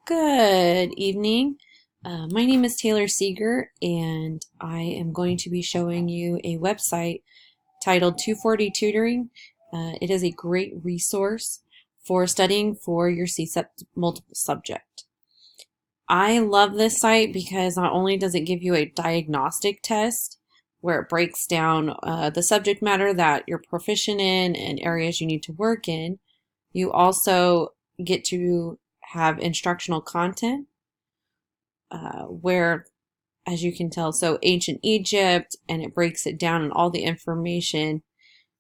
Good evening. My name is Taylor Seeger, and I am going to be showing you a website titled 240 Tutoring. It is a great resource for studying for your CSEP multiple subject. I love this site because not only does it give you a diagnostic test where it breaks down the subject matter that you're proficient in and areas you need to work in, you also get to have instructional content where, as you can tell, so ancient Egypt, and it breaks it down and all the information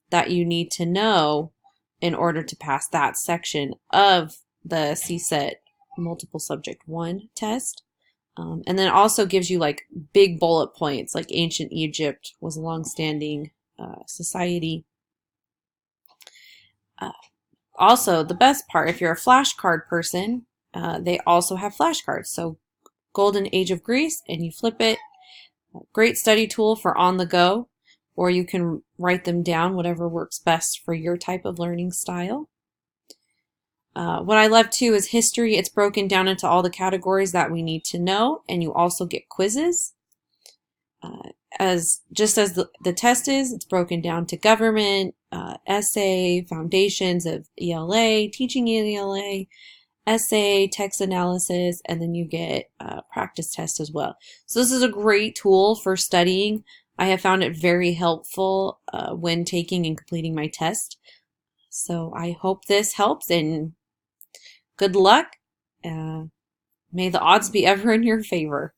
that you need to know in order to pass that section of the CSET multiple subject 1 test. And then it also gives you like big bullet points, like ancient Egypt was a long-standing society. Also, the best part, if you're a flashcard person, they also have flashcards. So Golden Age of Greece, and you flip it. Great study tool for on the go, or you can write them down, whatever works best for your type of learning style. What I love too is history. It's broken down into all the categories that we need to know, and you also get quizzes. Just as the test is, it's broken down to government, essay, foundations of ELA, teaching ELA, essay, text analysis, and then you get a practice test as well. So this is a great tool for studying. I have found it very helpful when taking and completing my test. So I hope this helps, and good luck. May the odds be ever in your favor.